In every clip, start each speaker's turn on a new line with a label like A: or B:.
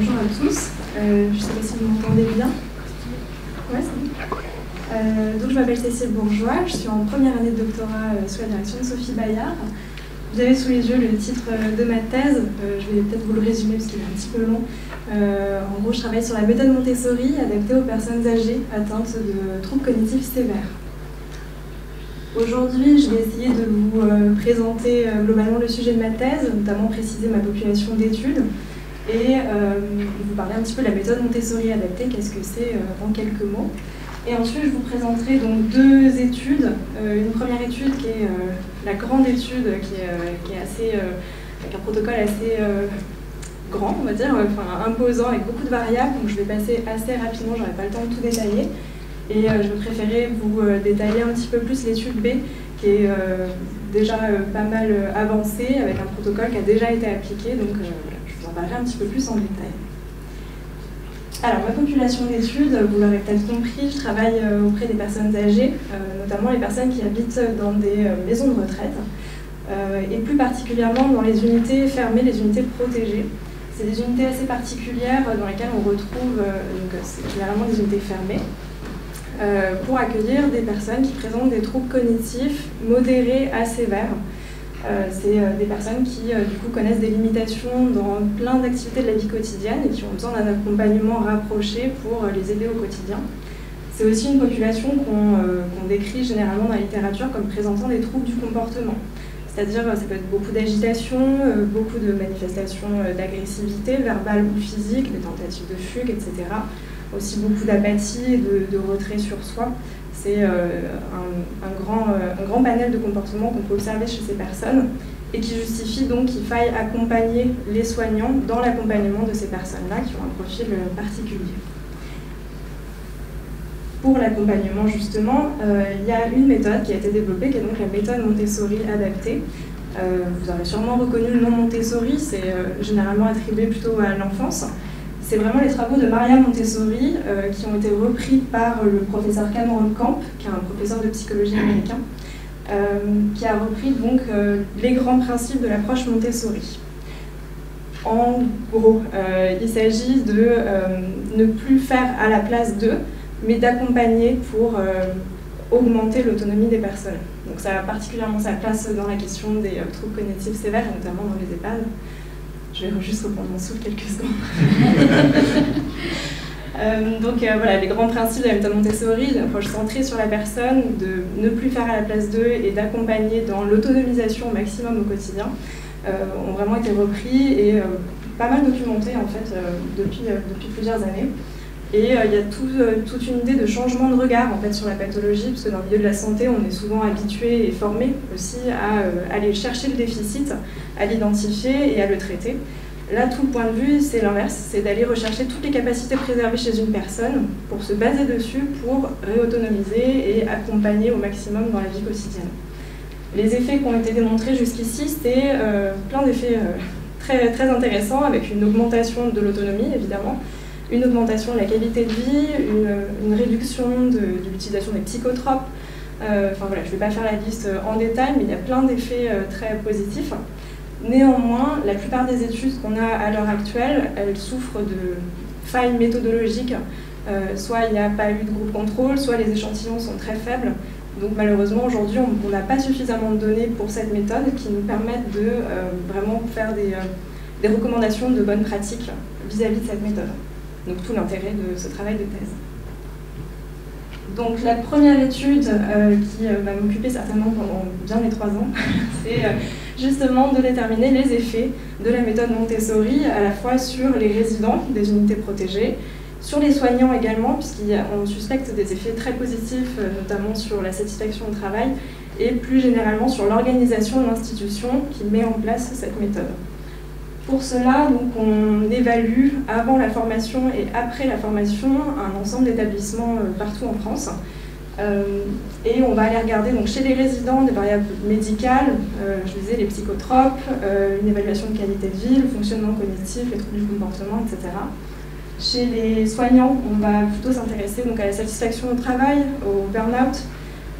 A: bonjour à tous. Je ne sais pas si vous m'entendez bien. Ouais, c'est bon. Donc je m'appelle Cécile Bourgeois, je suis en première année de doctorat sous la direction de Sophie Bayard. Vous avez sous les yeux le titre de ma thèse, je vais peut-être vous le résumer parce qu'il est un petit peu long. En gros, je travaille sur la méthode Montessori adaptée aux personnes âgées atteintes de troubles cognitifs sévères. Aujourd'hui, je vais essayer de vous présenter globalement le sujet de ma thèse, notamment préciser ma population d'études et vous parler un petit peu de la méthode Montessori adaptée, qu'est-ce que c'est en quelques mots. Et ensuite, je vous présenterai donc deux études. Une première étude qui est la grande étude, qui est assez, avec un protocole assez grand, on va dire, enfin, imposant, avec beaucoup de variables. Donc je vais passer assez rapidement, j'aurai pas le temps de tout détailler. Et je vais préférer vous détailler un petit peu plus l'étude B, qui est déjà pas mal avancée, avec un protocole qui a déjà été appliqué. Donc je vous en parlerai un petit peu plus en détail. Alors, ma population d'études, vous l'aurez peut-être compris, je travaille auprès des personnes âgées, notamment les personnes qui habitent dans des maisons de retraite, et plus particulièrement dans les unités fermées, les unités protégées. C'est des unités assez particulières dans lesquelles on retrouve, c'est généralement des unités fermées, pour accueillir des personnes qui présentent des troubles cognitifs modérés à sévères. C'est des personnes qui, du coup, connaissent des limitations dans plein d'activités de la vie quotidienne et qui ont besoin d'un accompagnement rapproché pour les aider au quotidien. C'est aussi une population qu'on décrit généralement dans la littérature comme présentant des troubles du comportement. C'est-à-dire, ça peut être beaucoup d'agitation, beaucoup de manifestations d'agressivité, verbale ou physique, des tentatives de fugue, etc. Aussi beaucoup d'apathie et de retrait sur soi. C'est un grand panel de comportements qu'on peut observer chez ces personnes et qui justifie donc qu'il faille accompagner les soignants dans l'accompagnement de ces personnes-là qui ont un profil particulier. Pour l'accompagnement, justement, il y a une méthode qui a été développée, qui est donc la méthode Montessori adaptée. Vous aurez sûrement reconnu le nom Montessori, c'est généralement attribué plutôt à l'enfance. C'est vraiment les travaux de Maria Montessori qui ont été repris par le professeur Cameron Camp, qui est un professeur de psychologie américain, qui a repris donc les grands principes de l'approche Montessori. En gros, il s'agit de ne plus faire à la place d'eux, mais d'accompagner pour augmenter l'autonomie des personnes. Donc ça a particulièrement sa place dans la question des troubles cognitifs sévères, et notamment dans les EHPAD. Je vais juste reprendre mon souffle quelques secondes. Donc voilà, les grands principes de la méthode Montessori, une approche centrée sur la personne, de ne plus faire à la place d'eux et d'accompagner dans l'autonomisation au maximum au quotidien, ont vraiment été repris et pas mal documentés en fait depuis plusieurs années. Et il y a toute une idée de changement de regard en fait, sur la pathologie, parce que dans le milieu de la santé, on est souvent habitué et formé aussi à aller chercher le déficit, à l'identifier et à le traiter. Là, tout le point de vue, c'est l'inverse, c'est d'aller rechercher toutes les capacités préservées chez une personne pour se baser dessus, pour réautonomiser et accompagner au maximum dans la vie quotidienne. Les effets qui ont été démontrés jusqu'ici, c'est plein d'effets très intéressants, avec une augmentation de l'autonomie, évidemment, une augmentation de la qualité de vie, une réduction de l'utilisation des psychotropes. Enfin voilà, je ne vais pas faire la liste en détail, mais il y a plein d'effets très positifs. Néanmoins, la plupart des études qu'on a à l'heure actuelle, elles souffrent de failles méthodologiques. Soit il n'y a pas eu de groupe contrôle, soit les échantillons sont très faibles. Donc malheureusement, aujourd'hui, on n'a pas suffisamment de données pour cette méthode qui nous permettent de vraiment faire des recommandations de bonnes pratiques vis-à-vis de cette méthode. Donc tout l'intérêt de ce travail de thèse. Donc la première étude qui va m'occuper certainement pendant bien les 3 ans, c'est justement de déterminer les effets de la méthode Montessori à la fois sur les résidents des unités protégées, sur les soignants également, puisqu'on suspecte des effets très positifs, notamment sur la satisfaction au travail, et plus généralement sur l'organisation de l'institution qui met en place cette méthode. Pour cela, donc, on évalue avant la formation et après la formation un ensemble d'établissements partout en France. Et on va aller regarder donc, chez les résidents des variables médicales, je disais les psychotropes, une évaluation de qualité de vie, le fonctionnement cognitif, les troubles du comportement, etc. Chez les soignants, on va plutôt s'intéresser à la satisfaction au travail, au burn-out,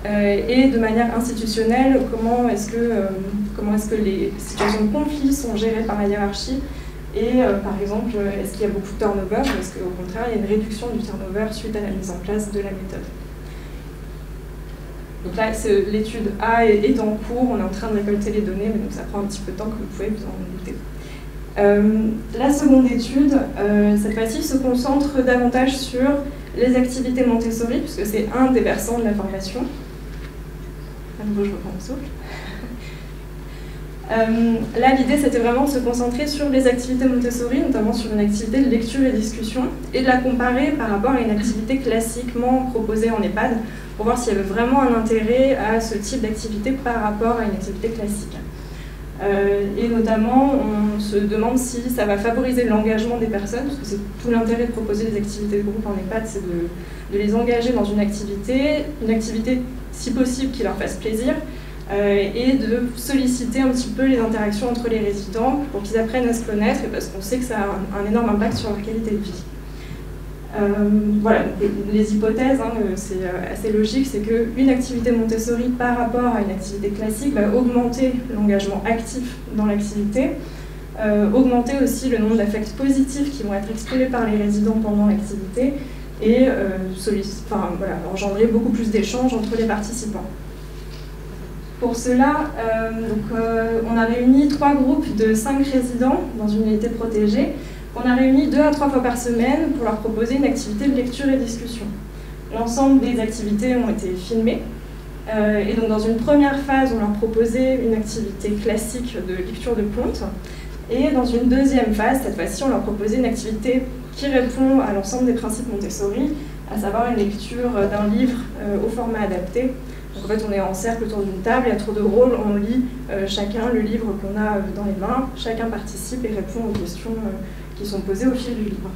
A: et de manière institutionnelle, comment est-ce que les situations de conflit sont gérées par la hiérarchie, Et par exemple, est-ce qu'il y a beaucoup de turnover ou est-ce qu'au contraire, il y a une réduction du turnover suite à la mise en place de la méthode. Donc là, l'étude A est en cours, on est en train de récolter les données, mais donc ça prend un petit peu de temps, comme vous pouvez vous en douter. La seconde étude, cette fois-ci, se concentre davantage sur les activités Montessori, puisque c'est un des versants de la formation. À nouveau, je reprends le souffle. Là, l'idée, c'était vraiment de se concentrer sur les activités Montessori, notamment sur une activité de lecture et discussion, et de la comparer par rapport à une activité classiquement proposée en EHPAD, pour voir s'il y avait vraiment un intérêt à ce type d'activité par rapport à une activité classique. Et notamment, on se demande si ça va favoriser l'engagement des personnes, parce que c'est tout l'intérêt de proposer des activités de groupe en EHPAD, c'est de les engager dans une activité si possible qui leur fasse plaisir, et de solliciter un petit peu les interactions entre les résidents pour qu'ils apprennent à se connaître, et parce qu'on sait que ça a un énorme impact sur leur qualité de vie. Voilà, les hypothèses, hein, c'est assez logique, c'est qu'une activité Montessori par rapport à une activité classique va augmenter l'engagement actif dans l'activité, augmenter aussi le nombre d'affects positifs qui vont être exprimés par les résidents pendant l'activité et engendrer beaucoup plus d'échanges entre les participants. Pour cela, on a réuni 3 groupes de 5 résidents dans une unité protégée. On a réuni 2 à 3 fois par semaine pour leur proposer une activité de lecture et discussion. L'ensemble des activités ont été filmées. Et donc dans une première phase, on leur proposait une activité classique de lecture de contes. Et dans une deuxième phase, cette fois-ci, on leur proposait une activité qui répond à l'ensemble des principes Montessori, à savoir une lecture d'un livre au format adapté. Donc en fait, on est en cercle autour d'une table et à tour de rôle, on lit chacun le livre qu'on a dans les mains, chacun participe et répond aux questions qui sont posées au fil du livre.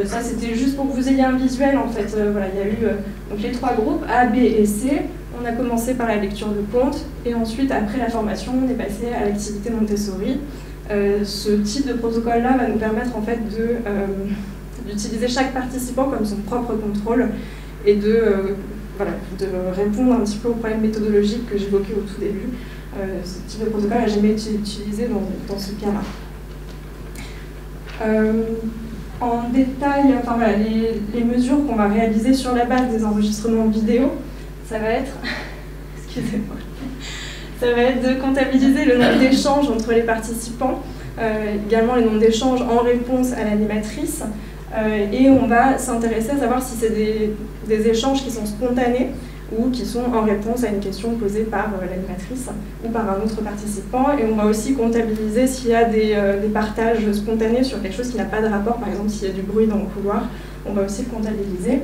A: Ça, c'était juste pour que vous ayez un visuel, en fait. Voilà, il y a eu donc les 3 groupes, A, B et C. On a commencé par la lecture de contes, et ensuite, après la formation, on est passé à l'activité Montessori. Ce type de protocole-là va nous permettre, en fait, d'utiliser chaque participant comme son propre contrôle, et de répondre un petit peu aux problèmes méthodologiques que j'évoquais au tout début. Ce type de protocole n'a jamais été utilisé dans ce cas-là. En détail, les mesures qu'on va réaliser sur la base des enregistrements vidéo, ça va être, excusez-moi, ça va être de comptabiliser le nombre d'échanges entre les participants, également le nombre d'échanges en réponse à l'animatrice, et on va s'intéresser à savoir si c'est des échanges qui sont spontanés ou qui sont en réponse à une question posée par l'animatrice ou par un autre participant. Et on va aussi comptabiliser s'il y a des partages spontanés sur quelque chose qui n'a pas de rapport, par exemple s'il y a du bruit dans le couloir, on va aussi le comptabiliser.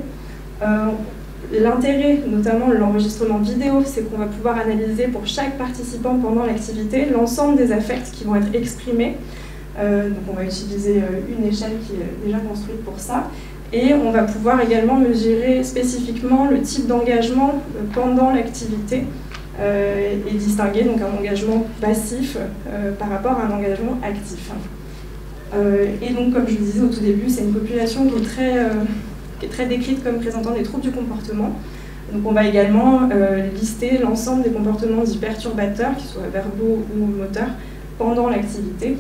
A: L'intérêt, notamment de l'enregistrement vidéo, c'est qu'on va pouvoir analyser pour chaque participant pendant l'activité l'ensemble des affects qui vont être exprimés. Donc on va utiliser une échelle qui est déjà construite pour ça. Et on va pouvoir également mesurer spécifiquement le type d'engagement pendant l'activité et distinguer donc un engagement passif par rapport à un engagement actif. Et donc, comme je le disais au tout début, c'est une population qui est très décrite comme présentant des troubles du comportement. Donc on va également lister l'ensemble des comportements dits perturbateurs, qu'ils soient verbaux ou moteurs, pendant l'activité.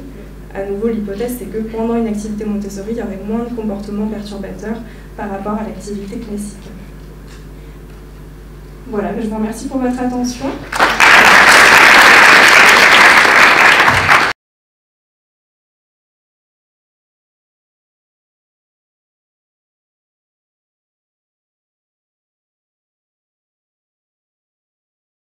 A: À nouveau, l'hypothèse, c'est que pendant une activité Montessori, il y aurait moins de comportements perturbateurs par rapport à l'activité classique. Voilà, je vous remercie pour votre attention.